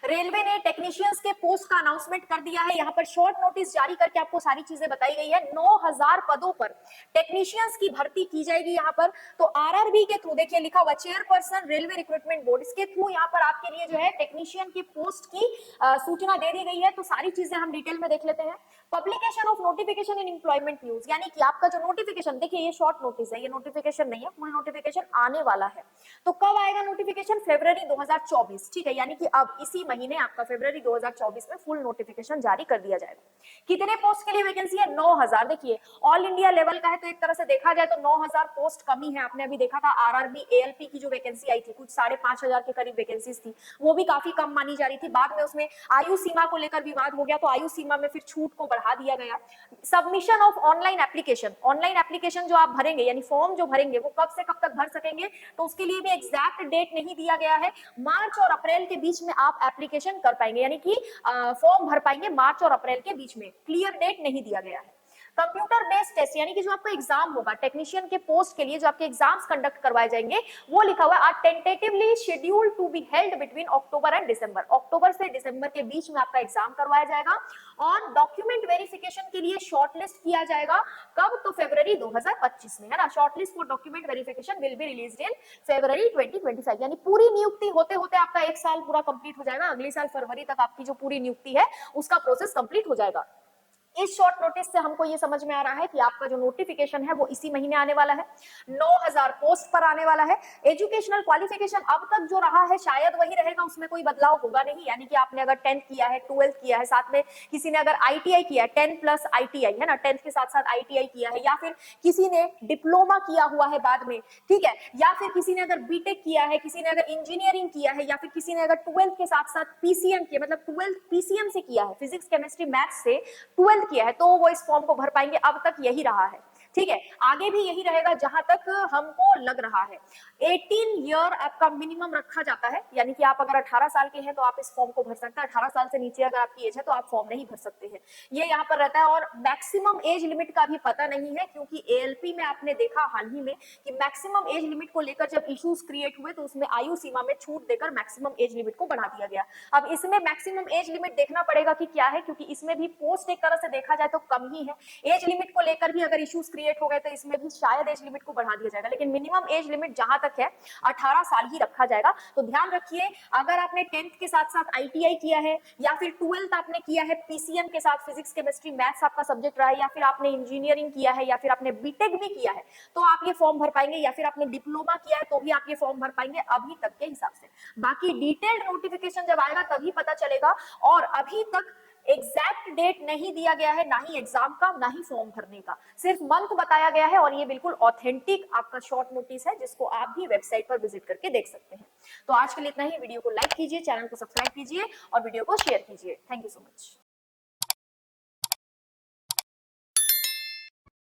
Railway ने technicians के post का अनाउंसमेंट कर दिया है। यहाँ पर शॉर्ट नोटिस जारी करके आपको सारी चीजें बताई गई है। 9000 पदों पर टेक्नीशियंस की भर्ती की जाएगी। यहाँ पर तो आरआरबी के थ्रू देखिए लिखा हुआ चेयरपर्सन रेलवे रिक्रूटमेंट बोर्ड, इसके थ्रू यहाँ पर आपके लिए जो है टेक्नीशियन की पोस्ट की सूचना दे दी गई है। तो सारी चीजें हम डिटेल में देख लेते हैं। Publication of notification in employment news, यानी कि आपका जो नोटिफिकेशन, देखिए ये शॉर्ट नोटिस है, ये नोटिफिकेशन नहीं है, फुल नोटिफिकेशन आने वाला है। तो कब आएगा नोटिफिकेशन? फरवरी 2024, ठीक है, यानी कि अब इसी महीने आपका फरवरी 2024 में फुल नोटिफिकेशन जारी कर दिया जाएगा। कितने पोस्ट के लिए वैकेंसी है? 9000। देखिए ऑल इंडिया लेवल का है, तो एक तरह से देखा जाए तो 9000 पोस्ट कमी है। आपने अभी देखा था आरआरबी एएलपी की जो वैकेंसी आई थी, कुछ 5500 के करीब वैकेंसीज थी, वो भी काफी कम मानी जा रही थी। बाद में उसमें आयु सीमा को लेकर विवाद हो गया, तो आयु सीमा में फिर छूट को बढ़ा दिया गया। Submission of online application, online application जो आप भरेंगे यानी फॉर्म जो भरेंगे वो कब से कब तक भर सकेंगे, तो उसके लिए भी एग्जैक्ट डेट नहीं दिया गया है। मार्च और अप्रैल के बीच में आप एप्लीकेशन कर पाएंगे, यानी कि फॉर्म भर पाएंगे मार्च और अप्रैल के बीच में, क्लियर डेट नहीं दिया गया है। कंप्यूटर बेस्ड टेस्ट, यानी कि जो आपका एग्जाम होगा टेक्नीशियन के पोस्ट के लिए, जो आपके एग्जाम्स कंडक्ट करवाए जाएंगे, वो लिखा हुआ है are tentatively scheduled to be held between October and December. अक्टूबर से दिसंबर के बीच में आपका एग्जाम करवाया जाएगा। और डॉक्यूमेंट वेरिफिकेशन के लिए शॉर्टलिस्ट किया जाएगा कब? तो फरवरी 2025 में, है ना। Shortlist for document verification will be released in February 2025, यानी पूरी नियुक्ति होते होते आपका एक साल पूरा कंप्लीट हो जाएगा। अगले साल फरवरी तक आपकी जो पूरी नियुक्ति है उसका प्रोसेस कंप्लीट हो जाएगा। इस शॉर्ट नोटिस से हमको ये समझ में आ रहा है कि आपका जो नोटिफिकेशन है वो इसी महीने आने वाला है, 9000 पोस्ट पर आने वाला है। एजुकेशनल क्वालिफिकेशन अब तक जो रहा है शायद वही रहेगा, उसमें कोई बदलाव होगा नहीं। यानी कि आपने अगर 10th किया है, 12th किया है, साथ में किसी ने अगर आईटीआई किया है, 10 प्लस आईटीआई, है ना, 10th के साथ साथ आईटीआई किया है, या फिर किसी ने डिप्लोमा किया हुआ है बाद में, ठीक है, या फिर किसी ने अगर बीटेक किया है, किसी ने अगर इंजीनियरिंग किया है, या फिर किसी ने अगर 12th के साथ साथ पीसीएम किया, मतलब 12th पीसीएम से किया है, फिजिक्स केमिस्ट्री मैथ्स से 12th किया है, तो वो इस फॉर्म को भर पाएंगे। अब तक यही रहा है, ठीक है, आगे भी यही रहेगा जहां तक हमको लग रहा है। 18 ईयर आपका मिनिमम रखा जाता है, यानी कि आप अगर 18 साल के हैं तो आप इस फॉर्म को भर सकते हैं। 18 साल से नीचे अगर आपकी एज है तो आप फॉर्म नहीं भर सकते हैं, ये यहाँ पर रहता है। और मैक्सिमम एज लिमिट का भी पता नहीं है, क्योंकि एएलपी में आपने देखा हाल ही में कि मैक्सिमम एज लिमिट को लेकर जब इश्यूज क्रिएट हुए तो उसमें आयु सीमा में छूट देकर मैक्सिमम एज लिमिट को बढ़ा दिया गया। अब इसमें मैक्सिमम एज लिमिट देखना पड़ेगा कि क्या है, क्योंकि इसमें भी पोस्ट एक तरह से देखा जाए तो कम ही है। एज लिमिट को लेकर भी अगर इश्यूज क्रिएट हो गए तो इसमें भी शायद एज लिमिट को बढ़ा दिया जाएगा, लेकिन मिनिमम एज लिमिट जहां तक है 18 साल ही रखा जाएगा। तो ध्यान रखिए, अगर आपने 10th के साथ साथ आईटीआई किया है, या फिर 12th आपने किया है पीसीएम के साथ, फिजिक्स केमिस्ट्री मैथ्स आपका सब्जेक्ट रहा है, या फिर आपने इंजीनियरिंग किया है, या फिर आपने बीटेक भी किया है, तो आप ये फॉर्म भर पाएंगे, या फिर आपने डिप्लोमा किया है तो भी आप ये फॉर्म भर पाएंगे अभी तक के हिसाब से। बाकी डिटेल्ड नोटिफिकेशन जब आएगा तभी पता चलेगा। और अभी तक एग्जैक्ट डेट नहीं दिया गया है, ना ही एग्जाम का ना ही फॉर्म भरने का, सिर्फ मंथ बताया गया है। और ये बिल्कुल ऑथेंटिक आपका शॉर्ट नोटिस है, जिसको आप भी वेबसाइट पर विजिट करके देख सकते हैं। तो आज के लिए इतना ही। वीडियो को लाइक कीजिए, चैनल को सब्सक्राइब कीजिए और वीडियो को शेयर कीजिए। Thank you so much.